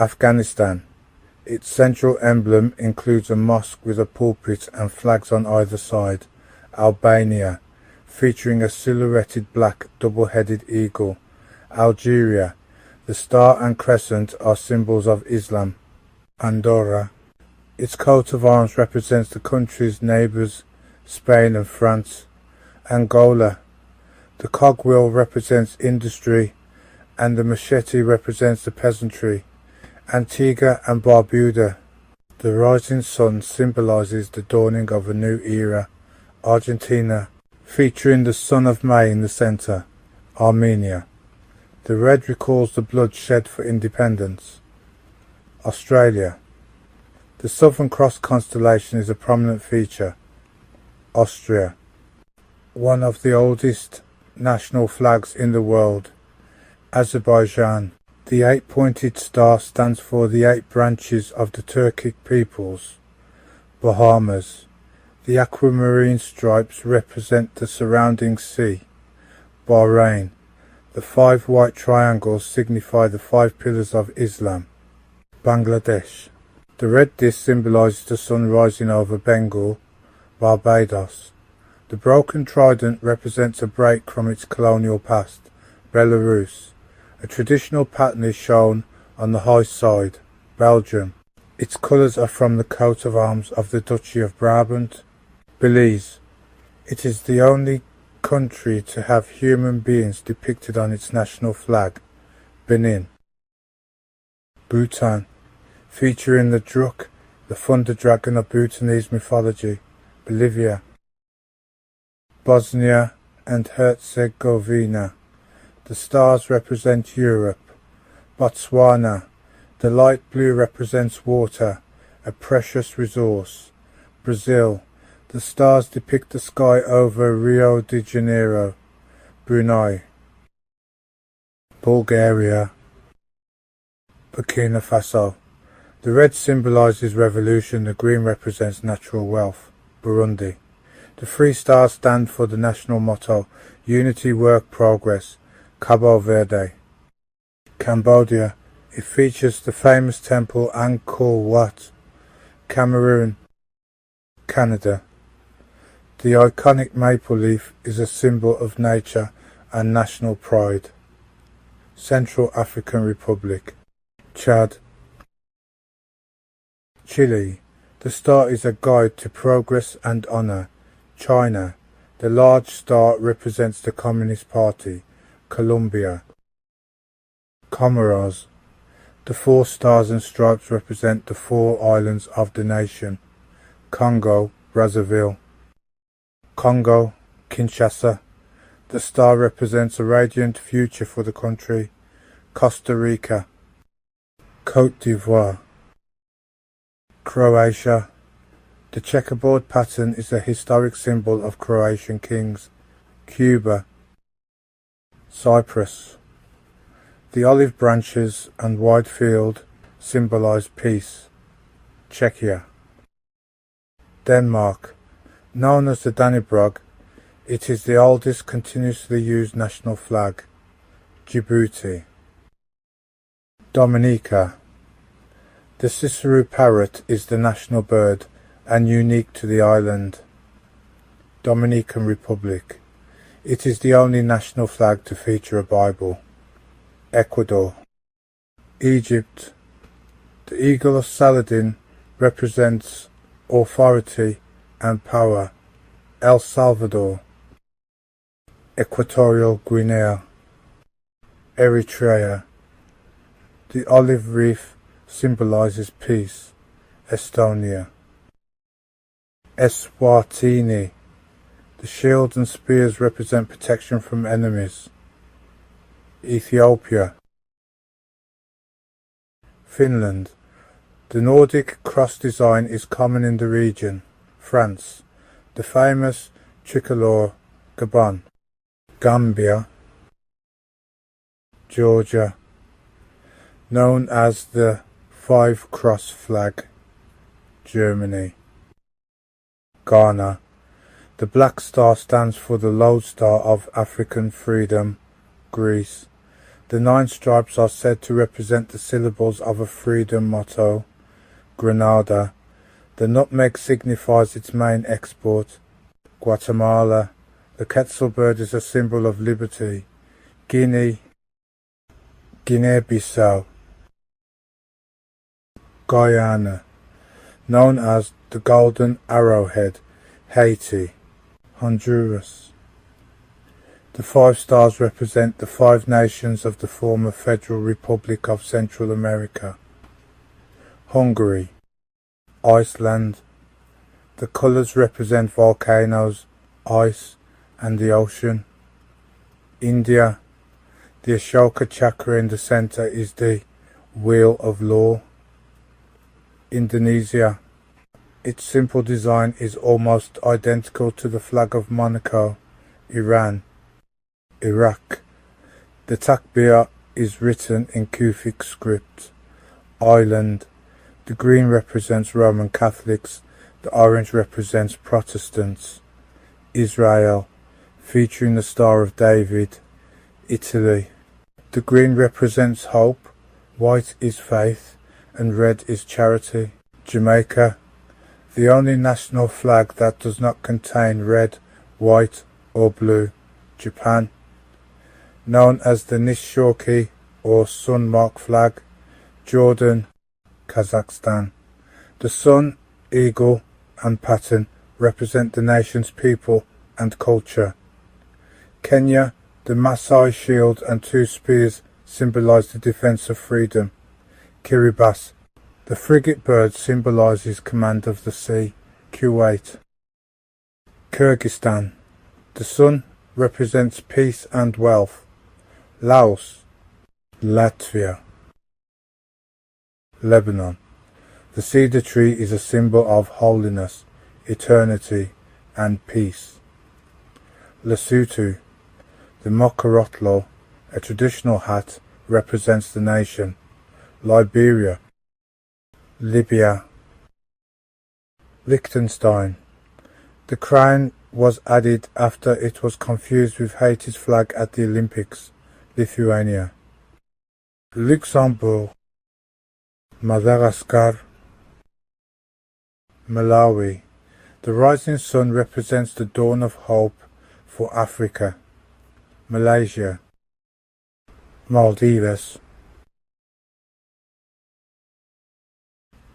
Afghanistan. Its central emblem includes a mosque with a pulpit and flags on either side. Albania, featuring a silhouetted black double-headed eagle. Algeria, the star and crescent are symbols of Islam. Andorra, its coat of arms represents the country's neighbours, Spain and France. Angola, the cogwheel represents industry and the machete represents the peasantry. Antigua and Barbuda, the rising sun symbolises the dawning of a new era. Argentina, featuring the son of May in the centre. Armenia, the red recalls the blood shed for independence. Australia, the Southern Cross constellation is a prominent feature. Austria, one of the oldest national flags in the world. Azerbaijan, the 8-pointed star stands for the 8 branches of the Turkic peoples. Bahamas, the aquamarine stripes represent the surrounding sea. Bahrain, the 5 white triangles signify the 5 pillars of Islam. Bangladesh, the red disc symbolises the sun rising over Bengal. Barbados, the broken trident represents a break from its colonial past. Belarus, a traditional pattern is shown on the high side. Belgium, its colours are from the coat of arms of the Duchy of Brabant. Belize, it is the only country to have human beings depicted on its national flag. Benin, Bhutan, featuring the Druk, the thunder dragon of Bhutanese mythology. Bolivia, Bosnia and Herzegovina, the stars represent Europe. Botswana, the light blue represents water, a precious resource. Brazil, the stars depict the sky over Rio de Janeiro. Brunei, Bulgaria, Burkina Faso, the red symbolises revolution, the green represents natural wealth. Burundi, the 3 stars stand for the national motto, unity, work, progress. Cabo Verde, Cambodia, it features the famous temple Angkor Wat. Cameroon, Canada, the iconic maple leaf is a symbol of nature and national pride. Central African Republic, Chad, Chile, the star is a guide to progress and honour. China, the large star represents the Communist Party. Colombia, Comoros, the 4 stars and stripes represent the 4 islands of the nation. Congo, Brazzaville, Congo, Kinshasa, the star represents a radiant future for the country. Costa Rica, Côte d'Ivoire, Croatia, the checkerboard pattern is a historic symbol of Croatian kings. Cuba, Cyprus, the olive branches and wide field symbolise peace. Czechia, Denmark, known as the Dannebrog, it is the oldest continuously used national flag. Djibouti, Dominica, the Cicero parrot is the national bird and unique to the island. Dominican Republic, it is the only national flag to feature a Bible. Ecuador, Egypt, the eagle of Saladin represents authority and power. El Salvador, Equatorial Guinea, Eritrea, the olive wreath symbolises peace. Estonia, Eswatini, the shields and spears represent protection from enemies. Ethiopia, Finland, the Nordic cross design is common in the region. France, the famous tricolor. Gabon, Gambia, Georgia, known as the 5-cross flag. Germany, Ghana, the black star stands for the lodestar of African freedom. Greece, The 9 stripes are said to represent the syllables of a freedom motto. Grenada. The nutmeg signifies its main export. Guatemala. The quetzal bird is a symbol of liberty. Guinea. Guinea-Bissau. Guyana. Known as the Golden Arrowhead. Haiti. Honduras. The 5 stars represent the 5 nations of the former Federal Republic of Central America. Hungary. Iceland. The colours represent volcanoes, ice, and the ocean. India. The Ashoka chakra in the centre is the wheel of law. Indonesia. Its simple design is almost identical to the flag of Monaco. Iran. Iraq. The takbir is written in Kufic script. Ireland. The green represents Roman Catholics, the orange represents Protestants. Israel, featuring the Star of David. Italy. The green represents hope, white is faith, and red is charity. Jamaica. The only national flag that does not contain red, white, or blue. Japan. Known as the Nishorki or sun mark flag. Jordan. Kazakhstan. The sun, eagle, and pattern represent the nation's people and culture. Kenya. The Maasai shield and 2 spears symbolize the defense of freedom. Kiribati. The frigate bird symbolizes command of the sea. Kuwait. Kyrgyzstan. The sun represents peace and wealth. Laos. Latvia. Lebanon. The cedar tree is a symbol of holiness, eternity, and peace. Lesotho. The mokorotlo, a traditional hat, represents the nation. Liberia. Libya. Liechtenstein. The crown was added after it was confused with Haiti's flag at the Olympics. Lithuania. Luxembourg. Madagascar. Malawi. The rising sun represents the dawn of hope for Africa. Malaysia. Maldives.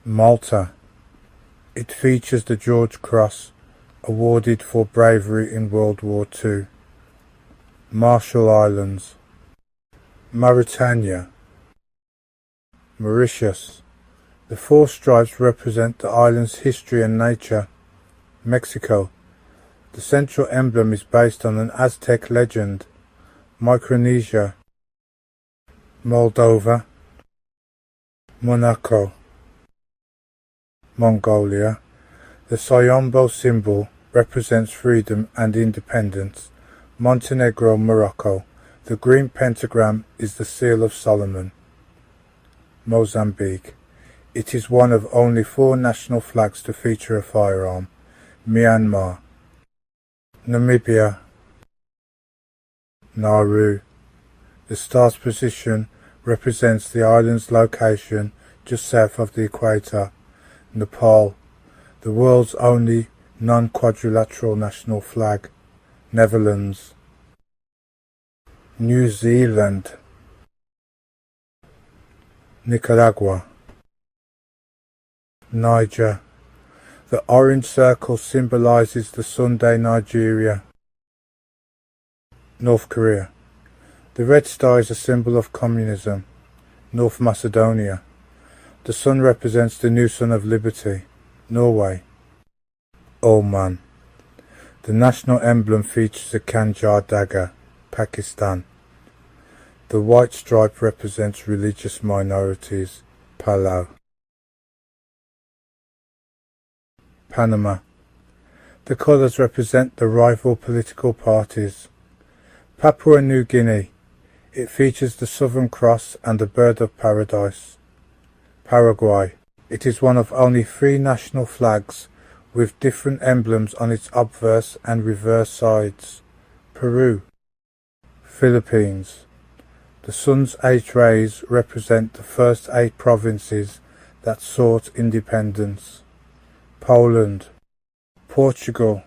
Malta. It features the George Cross, awarded for bravery in World War II. Marshall Islands. Mauritania. Mauritius. The 4 stripes represent the island's history and nature. Mexico. The central emblem is based on an Aztec legend. Micronesia. Moldova. Monaco. Mongolia. The Sayombo symbol represents freedom and independence. Montenegro, Morocco. The green pentagram is the seal of Solomon. Mozambique. It is one of only 4 national flags to feature a firearm. Myanmar. Namibia. Nauru. The star's position represents the island's location just south of the equator. Nepal. The world's only non-quadrilateral national flag. Netherlands. New Zealand. Nicaragua. Niger. The orange circle symbolizes the Sunday Nigeria. North Korea. The red star is a symbol of communism. North Macedonia. The sun represents the new sun of liberty. Norway. Oman. The national emblem features a Khanjar dagger. Pakistan. The white stripe represents religious minorities. Palau. Panama. The colours represent the rival political parties. Papua New Guinea. It features the Southern Cross and the Bird of Paradise. Paraguay. It is one of only 3 national flags with different emblems on its obverse and reverse sides. Peru. Philippines. The sun's 8 rays represent the first 8 provinces that sought independence. Poland. Portugal.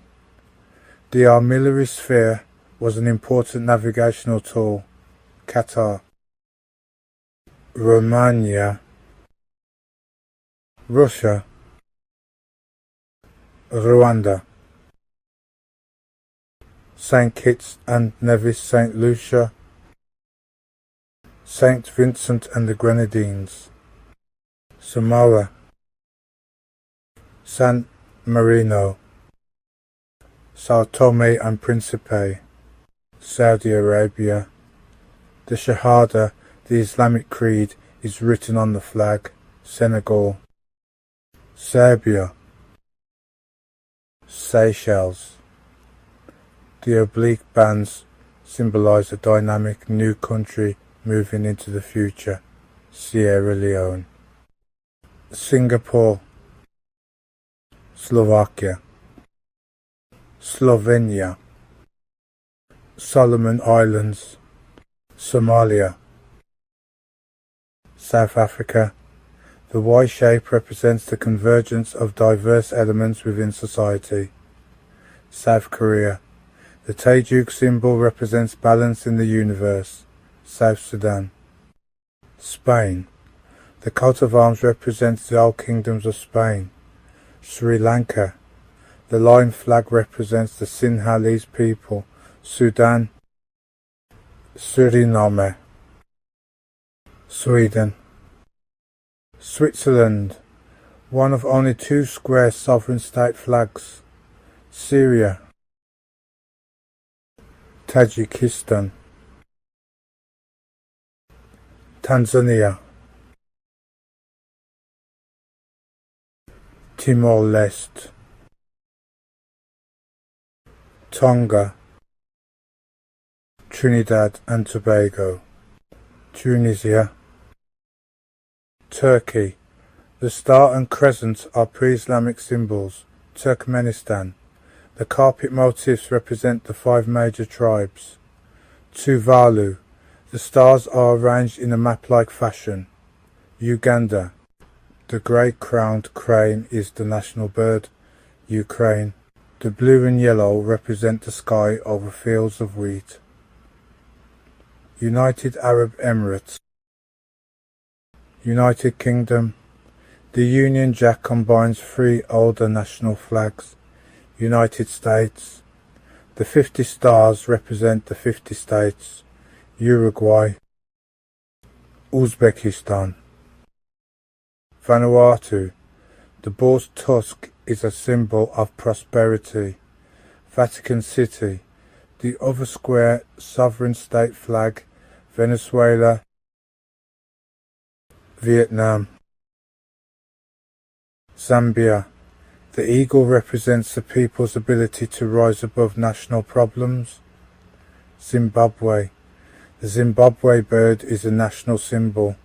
The armillary sphere was an important navigational tool. Qatar. Romania. Russia. Rwanda. St. Kitts and Nevis, St. Lucia. St. Vincent and the Grenadines. Samoa. San Marino. Sao Tome and Principe. Saudi Arabia. The Shahada, the Islamic creed, is written on the flag. Senegal. Serbia. Seychelles. The oblique bands symbolize a dynamic new country moving into the future. Sierra Leone. Singapore. Slovakia. Slovenia. Solomon Islands. Somalia. South Africa. The Y shape represents the convergence of diverse elements within society. South Korea. The Taejuk symbol represents balance in the universe. South Sudan. Spain. The coat of arms represents the old kingdoms of Spain. Sri Lanka. The lion flag represents the Sinhalese people. Sudan. Suriname. Sweden. Switzerland. One of only 2 square sovereign state flags. Syria. Tajikistan. Tanzania. Timor-Leste. Tonga. Trinidad and Tobago. Tunisia. Turkey. The star and crescent are pre-Islamic symbols. Turkmenistan. The carpet motifs represent the 5 major tribes. Tuvalu. The stars are arranged in a map-like fashion. Uganda. The grey-crowned crane is the national bird. Ukraine. The blue and yellow represent the sky over fields of wheat. United Arab Emirates. United Kingdom. The Union Jack combines 3 older national flags. United States. The 50 stars represent the 50 states. Uruguay. Uzbekistan. Vanuatu. The boar's tusk is a symbol of prosperity. Vatican City. The other square sovereign state flag. Venezuela. Vietnam. Zambia. The eagle represents the people's ability to rise above national problems. Zimbabwe. The Zimbabwe bird is a national symbol.